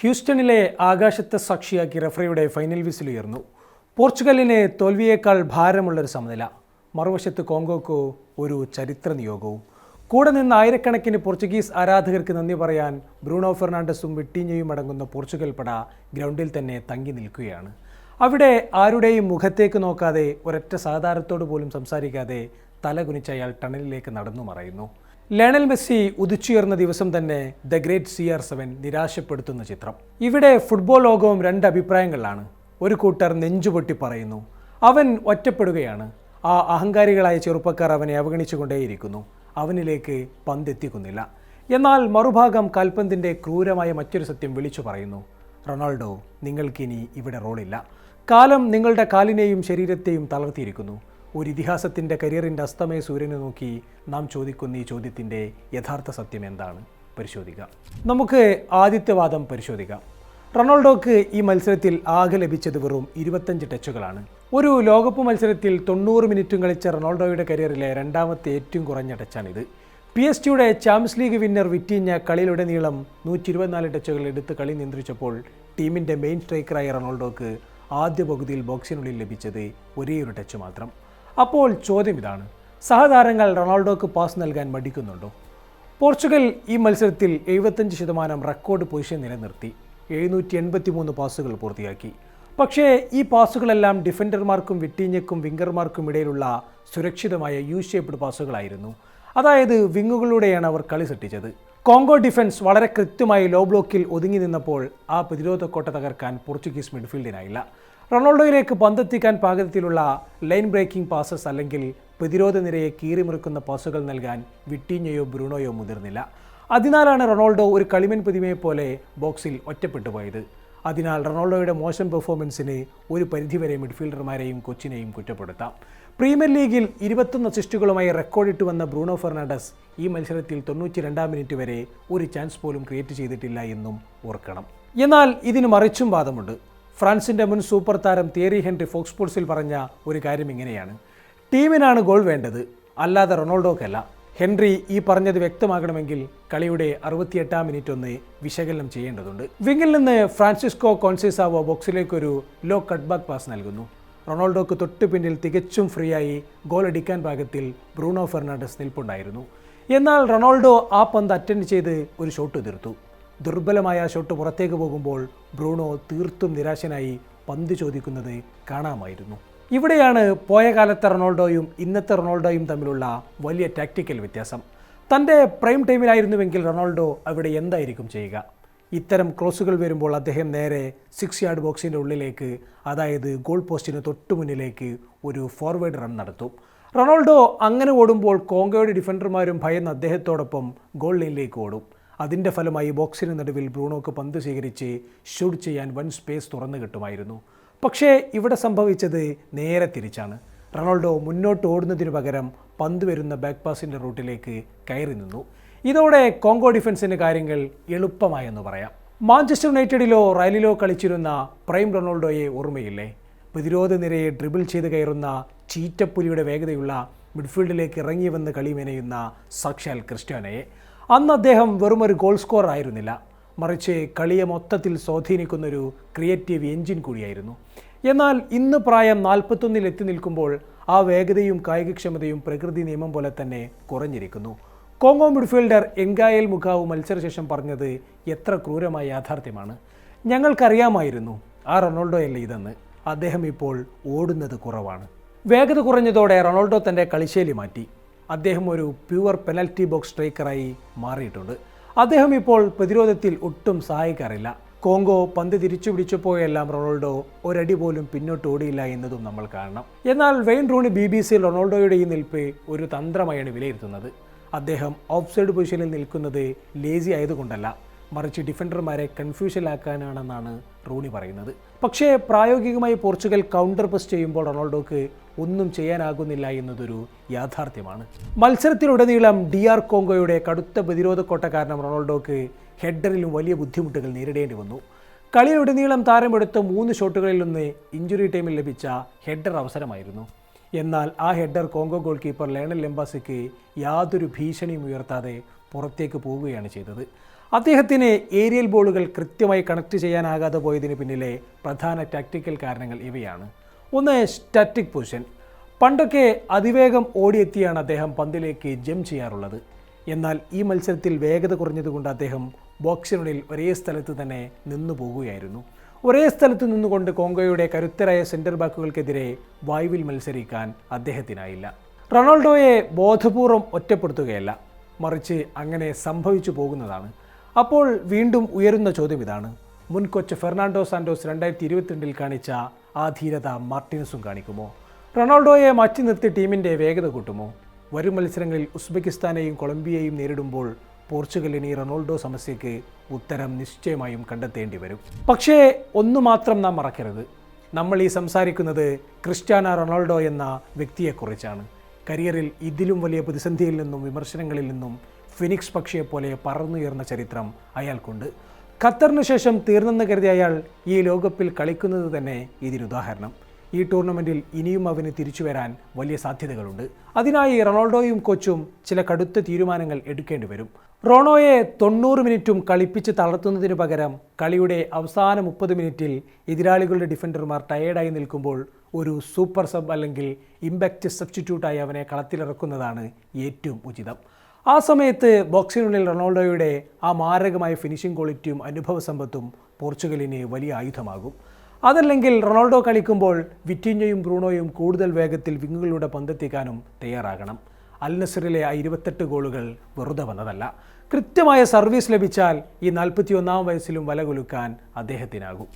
ഹ്യൂസ്റ്റണിലെ ആകാശത്തെ സാക്ഷിയാക്കി റഫറിയുടെ final whistle ഉയർന്നു. പോർച്ചുഗലിന് തോൽവിയേക്കാൾ ഭാരമുള്ളൊരു സമനില. മറുവശത്ത് കോങ്കോക്ക് ഒരു ചരിത്ര നിയോഗവും. കൂടെ നിന്ന് ആയിരക്കണക്കിന് പോർച്ചുഗീസ് ആരാധകർക്ക് നന്ദി പറയാൻ ബ്രൂണോ ഫെർണാണ്ടസും വിട്ടീഞ്ഞയും അടങ്ങുന്ന പോർച്ചുഗൽ പട ഗ്രൗണ്ടിൽ തന്നെ തങ്ങി നിൽക്കുകയാണ്. അവിടെ ആരുടെയും മുഖത്തേക്ക് നോക്കാതെ ഒരൊറ്റ സാധാരണത്തോട് പോലും സംസാരിക്കാതെ തല കുനിച്ച് അയാൾ ടണലിലേക്ക് നടന്നു മറയുന്നു. ലയണൽ മെസ്സി ഉദിച്ചുയർന്ന ദിവസം തന്നെ ദ ഗ്രേറ്റ് CR7 നിരാശപ്പെടുത്തുന്ന ചിത്രം. ഇവിടെ ഫുട്ബോൾ ലോകവും രണ്ട് അഭിപ്രായങ്ങളിലാണ്. ഒരു കൂട്ടർ നെഞ്ചുപൊട്ടി പറയുന്നു, അവൻ ഒറ്റപ്പെടുകയാണ്. ആ അഹങ്കാരികളായ ചെറുപ്പക്കാർ അവനെ അവഗണിച്ചുകൊണ്ടേയിരിക്കുന്നു, അവനിലേക്ക് പന്തെത്തിക്കുന്നില്ല. എന്നാൽ മറുഭാഗം കാൽപന്തിൻ്റെ ക്രൂരമായ മറ്റൊരു സത്യം വിളിച്ചു പറയുന്നു, റൊണാൾഡോ, നിങ്ങൾക്കിനി ഇവിടെ റോളില്ല. കാലം നിങ്ങളുടെ കാലിനെയും ശരീരത്തെയും തളർത്തിയിരിക്കുന്നു. ഒരു ഇതിഹാസത്തിൻ്റെ കരിയറിൻ്റെ അസ്തമയ സൂര്യനെ നോക്കി നാം ചോദിക്കുന്ന ഈ ചോദ്യത്തിൻ്റെ യഥാർത്ഥ സത്യം എന്താണ്? പരിശോധിക്കാം. നമുക്ക് ആദ്യത്തെ വാദം പരിശോധിക്കാം. റൊണാൾഡോക്ക് ഈ മത്സരത്തിൽ ആകെ ലഭിച്ചത് വെറും 25 ടച്ചുകളാണ്. ഒരു ലോകകപ്പ് മത്സരത്തിൽ 90 മിനിറ്റും കളിച്ച റൊണാൾഡോയുടെ കരിയറിലെ രണ്ടാമത്തെ ഏറ്റവും കുറഞ്ഞ ടച്ചാണിത്. PSG Champions League winner Vitinha കളിയിലുടനീളം 124 ടച്ചുകൾ എടുത്ത് കളി നിയന്ത്രിച്ചപ്പോൾ ടീമിൻ്റെ മെയിൻ സ്ട്രൈക്കറായ റൊണാൾഡോക്ക് ആദ്യ പകുതിയിൽ ബോക്സിനുള്ളിൽ ലഭിച്ചത് ഒരേയൊരു ടച്ച് മാത്രം. അപ്പോൾ ചോദ്യം ഇതാണ്, സഹതാരങ്ങൾ റൊണാൾഡോക്ക് പാസ് നൽകാൻ മടിക്കുന്നുണ്ടോ? പോർച്ചുഗൽ ഈ മത്സരത്തിൽ 75% റെക്കോർഡ് പൊസിഷൻ നിലനിർത്തി 783 പാസുകൾ പൂർത്തിയാക്കി. പക്ഷേ ഈ പാസുകളെല്ലാം ഡിഫൻഡർമാർക്കും വിട്ടീഞ്ഞയ്ക്കും വിംഗർമാർക്കും ഇടയിലുള്ള സുരക്ഷിതമായ ഷേപ്ഡ് പാസുകളായിരുന്നു. അതായത് വിങ്ങുകളിലൂടെയാണ് അവർ കളി സൃഷ്ടിച്ചത്. കോങ്കോ ഡിഫൻസ് വളരെ കൃത്യമായി ലോ ബ്ലോക്കിൽ ഒതുങ്ങി നിന്നപ്പോൾ ആ പ്രതിരോധ കോട്ട തകർക്കാൻ പോർച്ചുഗീസ് മിഡ്ഫീൽഡിനായില്ല. റൊണാൾഡോയിലേക്ക് പന്തെത്തിക്കാൻ പാകത്തിലുള്ള ലൈൻ ബ്രേക്കിംഗ് പാസസ് അല്ലെങ്കിൽ പ്രതിരോധ നിരയെ കീറിമുറിക്കുന്ന പാസുകൾ നൽകാൻ വിട്ടീഞ്ഞയോ ബ്രൂണോയോ മുതിർന്നില്ല. അതിനാലാണ് റൊണാൾഡോ ഒരു കളിമൻ പ്രതിമയെപ്പോലെ ബോക്സിൽ ഒറ്റപ്പെട്ടു പോയത്. അതിനാൽ റൊണാൾഡോയുടെ മോശം പെർഫോമൻസിന് ഒരു പരിധിവരെ മിഡ്ഫീൽഡർമാരെയും കോച്ചിനെയും കുറ്റപ്പെടുത്താം. പ്രീമിയർ ലീഗിൽ 21 അസിസ്റ്റുകളുമായി റെക്കോർഡിട്ട് വന്ന ബ്രൂണോ ഫെർണാണ്ടസ് ഈ മത്സരത്തിൽ 92 മിനിറ്റ് വരെ ഒരു ചാൻസ് പോലും ക്രിയേറ്റ് ചെയ്തിട്ടില്ല എന്നും ഓർക്കണം. എന്നാൽ ഇതിന് മറിച്ചും വാദമുണ്ട്. ഫ്രാൻസിൻ്റെ മുൻ സൂപ്പർ താരം തിയറി ഹെൻറി ഫോക്സ് സ്പോർട്സിൽ പറഞ്ഞ ഒരു കാര്യം ഇങ്ങനെയാണ്, ടീമിനാണ് ഗോൾ വേണ്ടത്, അല്ലാതെ റൊണാൾഡോക്കല്ല. ഹെൻറി ഈ പറഞ്ഞത് വ്യക്തമാകണമെങ്കിൽ കളിയുടെ 68 മിനിറ്റ് ഒന്ന് വിശകലനം ചെയ്യേണ്ടതുണ്ട്. വിങ്ങിൽ നിന്ന് ഫ്രാൻസിസ്കോ കോൺസെസാവോ ബോക്സിലേക്കൊരു ലോ കട്ട് ബാക്ക് പാസ് നൽകുന്നു. റൊണാൾഡോക്ക് തൊട്ടു പിന്നിൽ തികച്ചും ഫ്രീ ആയി ഗോൾ അടിക്കാൻ പാകത്തിൽ ബ്രൂണോ ഫെർണാണ്ടസ് നിൽപ്പുണ്ടായിരുന്നു. എന്നാൽ റൊണാൾഡോ ആ പന്ത് അറ്റൻഡ് ചെയ്ത് ഒരു ഷോട്ട് തീർത്തു. ദുർബലമായ ഷോട്ട് പുറത്തേക്ക് പോകുമ്പോൾ ബ്രൂണോ തീർത്തും നിരാശനായി പന്ത് ചോദിക്കുന്നത് കാണാമായിരുന്നു. ഇവിടെയാണ് പോയ കാലത്തെ റൊണാൾഡോയും ഇന്നത്തെ റൊണാൾഡോയും തമ്മിലുള്ള വലിയ ടാക്റ്റിക്കൽ വ്യത്യാസം. തൻ്റെ പ്രൈം ടൈമിലായിരുന്നുവെങ്കിൽ റൊണാൾഡോ അവിടെ എന്തായിരിക്കും ചെയ്യുക? ഇത്തരം ക്രോസുകൾ വരുമ്പോൾ അദ്ദേഹം നേരെ 6 യാർഡ് ബോക്സിൻ്റെ ഉള്ളിലേക്ക്, അതായത് ഗോൾ പോസ്റ്റിന് തൊട്ടു മുന്നിലേക്ക് ഒരു ഫോർവേഡ് റൺ നടത്തും. റൊണാൾഡോ അങ്ങനെ ഓടുമ്പോൾ കോങ്കോയുടെ ഡിഫൻഡർമാരും ഭയന്ന് അദ്ദേഹത്തോടൊപ്പം ഗോൾ ലൈനിലേക്ക് ഓടും. അതിൻ്റെ ഫലമായി ബോക്സിന് നടുവിൽ ബ്രൂണോക്ക് പന്ത് സ്വീകരിച്ച് ഷൂട്ട് ചെയ്യാൻ വൻ സ്പേസ് തുറന്നു കിട്ടുമായിരുന്നു. പക്ഷേ ഇവിടെ സംഭവിച്ചത് നേരെ തിരിച്ചാണ്. റൊണാൾഡോ മുന്നോട്ട് ഓടുന്നതിനു പകരം പന്ത് വരുന്ന ബാക്ക് പാസിൻ്റെ റൂട്ടിലേക്ക് കയറി നിന്നു. ഇതോടെ കോങ്കോ ഡിഫൻസിൻ്റെ കാര്യങ്ങൾ എളുപ്പമായെന്ന് പറയാം. മാഞ്ചസ്റ്റർ യുണൈറ്റഡിലോ റയലിലോ കളിച്ചിരുന്ന പ്രൈം റൊണാൾഡോയെ ഓർമ്മയില്ലേ? പ്രതിരോധ നിരയെ ഡ്രിബിൾ ചെയ്ത് കയറുന്ന ചീറ്റപ്പുലിയുടെ വേഗതയുള്ള മിഡ്ഫീൽഡിലേക്ക് ഇറങ്ങി വന്ന് കളി മെനയുന്ന സാക്ഷാൽ ക്രിസ്ത്യാനോയെ. അന്ന് അദ്ദേഹം വെറും ഒരു ഗോൾ സ്കോറർ ആയിരുന്നില്ല, മറിച്ച് കളിയെ മൊത്തത്തിൽ സ്വാധീനിക്കുന്നൊരു ക്രിയേറ്റീവ് എൻജിൻ കൂടിയായിരുന്നു. എന്നാൽ ഇന്ന് പ്രായം 41 എത്തി നിൽക്കുമ്പോൾ ആ വേഗതയും കായികക്ഷമതയും പ്രകൃതി നിയമം പോലെ തന്നെ കുറഞ്ഞിരിക്കുന്നു. കോങ്കോ മിഡ്ഫീൽഡർ എൻഗായേൽ മുഖാവു മത്സരശേഷം പറഞ്ഞത് എത്ര ക്രൂരമായ യാഥാർത്ഥ്യമാണ്. ഞങ്ങൾക്കറിയാമായിരുന്നു ആ റൊണാൾഡോയല്ല ഇതെന്ന്. അദ്ദേഹം ഇപ്പോൾ ഓടുന്നത് കുറവാണ്. വേഗത കുറഞ്ഞതോടെ റൊണാൾഡോ തൻ്റെ കളിശൈലി മാറ്റി. അദ്ദേഹം ഒരു പ്യുവർ പെനൽറ്റി ബോക്സ് സ്ട്രൈക്കറായി മാറിയിട്ടുണ്ട്. അദ്ദേഹം ഇപ്പോൾ പ്രതിരോധത്തിൽ ഒട്ടും സഹായിക്കാറില്ല. കോങ്കോ പന്ത് തിരിച്ചു പിടിച്ചപ്പോഴെല്ലാം റൊണാൾഡോ ഒരടി പോലും പിന്നോട്ട് ഓടിയില്ല എന്നതും നമ്മൾ കാണണം. എന്നാൽ വെയിൻ റൂണി BBC റൊണാൾഡോയുടെ ഈ നിൽപ്പ് ഒരു തന്ത്രമായാണ് വിലയിരുത്തുന്നത്. അദ്ദേഹം ഓഫ് സൈഡ് പൊസിഷനിൽ നിൽക്കുന്നത് ലേസി ആയതുകൊണ്ടല്ല, മറിച്ച് ഡിഫൻഡർമാരെ കൺഫ്യൂഷനിലാക്കാനാണെന്നാണ് റൂണി പറയുന്നത്. പക്ഷേ പ്രായോഗികമായി പോർച്ചുഗൽ കൗണ്ടർ പ്രസ് ചെയ്യുമ്പോൾ റൊണാൾഡോക്ക് ഒന്നും ചെയ്യാനാകുന്നില്ല എന്നതൊരു യാഥാർത്ഥ്യമാണ്. മത്സരത്തിലുടനീളം DR കോങ്കോയുടെ കടുത്ത പ്രതിരോധ കോട്ട കാരണം റൊണാൾഡോക്ക് ഹെഡറിലും വലിയ ബുദ്ധിമുട്ടുകൾ നേരിടേണ്ടി വന്നു. കളിയിലുടനീളം താരമെടുത്ത 3 ഷോട്ടുകളിൽ നിന്ന് ഇഞ്ചുറി ടൈമിൽ ലഭിച്ച ഹെഡർ അവസരമായിരുന്നു. എന്നാൽ ആ header Congo goal keeper Lionel എംബാസിക്ക് യാതൊരു ഭീഷണിയും ഉയർത്താതെ പുറത്തേക്ക് പോവുകയാണ് ചെയ്തത്. അദ്ദേഹത്തിന് ഏരിയൽ ബോളുകൾ കൃത്യമായി കണക്ട് ചെയ്യാനാകാതെ പോയതിന് പിന്നിലെ പ്രധാന ടാക്ടിക്കൽ കാരണങ്ങൾ ഇവയാണ്. ഒന്ന്, സ്റ്റാറ്റിക് പൊസിഷൻ. പണ്ടൊക്കെ അതിവേഗം ഓടിയെത്തിയാണ് അദ്ദേഹം പന്തിലേക്ക് ജംപ് ചെയ്യാറുള്ളത്. എന്നാൽ ഈ മത്സരത്തിൽ വേഗത കുറഞ്ഞതുകൊണ്ട് അദ്ദേഹം ബോക്സിനുള്ളിൽ ഒരേ സ്ഥലത്ത് തന്നെ നിന്നു പോകുകയായിരുന്നു. ഒരേ സ്ഥലത്ത് നിന്നുകൊണ്ട് കോങ്കോയുടെ കരുത്തരായ സെൻറ്റർ ബാക്കുകൾക്കെതിരെ വായുവിൽ മത്സരിക്കാൻ അദ്ദേഹത്തിനായില്ല. റൊണാൾഡോയെ ബോധപൂർവം ഒറ്റപ്പെടുത്തുകയല്ല, മറിച്ച് അങ്ങനെ സംഭവിച്ചു പോകുന്നതാണ്. അപ്പോൾ വീണ്ടും ഉയരുന്ന ചോദ്യം ഇതാണ്: മുൻ കോച്ച് ഫെർണാണ്ടോ സാന്റോസ് 2022 കാണിച്ച ആ ധീരത മാർട്ടിനസും കാണിക്കുമോ? റൊണാൾഡോയെ മാറ്റി നിർത്തി ടീമിൻ്റെ വേഗത കൂട്ടുമോ? വരും മത്സരങ്ങളിൽ ഉസ്ബെക്കിസ്ഥാനെയും കൊളംബിയയും നേരിടുമ്പോൾ പോർച്ചുഗലിന് ഈ റൊണാൾഡോ സമസ്യയ്ക്ക് ഉത്തരം നിശ്ചയമായും കണ്ടെത്തേണ്ടി വരും. പക്ഷേ ഒന്നു മാത്രം നാം മറക്കരുത്, നമ്മൾ ഈ സംസാരിക്കുന്നത് ക്രിസ്ത്യാനോ റൊണാൾഡോ എന്ന വ്യക്തിയെക്കുറിച്ചാണ്. കരിയറിൽ ഇതിലും വലിയ പ്രതിസന്ധിയിൽ നിന്നും വിമർശനങ്ങളിൽ നിന്നും ഫിനിക്സ് പക്ഷിയെപ്പോലെ പറന്നുയർന്ന ചരിത്രം അയാൾക്കുണ്ട്. ഖത്തറിന് ശേഷം തീർന്നെന്ന് കരുതിയ അയാൾ ഈ ലോകകപ്പിൽ കളിക്കുന്നത് തന്നെ ഇതിനുദാഹരണം. ഈ ടൂർണമെൻറ്റിൽ ഇനിയും അവന് തിരിച്ചു വരാൻ വലിയ സാധ്യതകളുണ്ട്. അതിനായി റൊണാൾഡോയും കോച്ചും ചില കടുത്ത തീരുമാനങ്ങൾ എടുക്കേണ്ടി വരും. റോണോയെ 90 മിനിറ്റും കളിപ്പിച്ച് തളർത്തുന്നതിനു പകരം കളിയുടെ അവസാന 30 മിനിറ്റിൽ എതിരാളികളുടെ ഡിഫൻഡർമാർ ടയേർഡായി നിൽക്കുമ്പോൾ ഒരു സൂപ്പർ സബ് അല്ലെങ്കിൽ ഇമ്പാക്റ്റ് സബ്സ്റ്റിറ്റ്യൂട്ടായി അവനെ കളത്തിലിറക്കുന്നതാണ് ഏറ്റവും ഉചിതം. ആ സമയത്ത് ബോക്സിനുള്ളിൽ റൊണാൾഡോയുടെ ആ മാരകമായ ഫിനിഷിംഗ് ക്വാളിറ്റിയും അനുഭവ സമ്പത്തും പോർച്ചുഗലിന് വലിയ ആയുധമാകും. അതല്ലെങ്കിൽ റൊണാൾഡോ കളിക്കുമ്പോൾ വിറ്റിഞ്ഞയും ബ്രൂണോയും കൂടുതൽ വേഗത്തിൽ വിങ്ങുകളിലൂടെ പന്തെത്തിക്കാനും തയ്യാറാകണം. അൽ നസറിലെ ആ 28 ഗോളുകൾ വെറുതെ വന്നതല്ല. കൃത്യമായ സർവീസ് ലഭിച്ചാൽ ഈ 41-ാം വയസ്സിലും വല കുലുക്കാൻ അദ്ദേഹത്തിനാകും.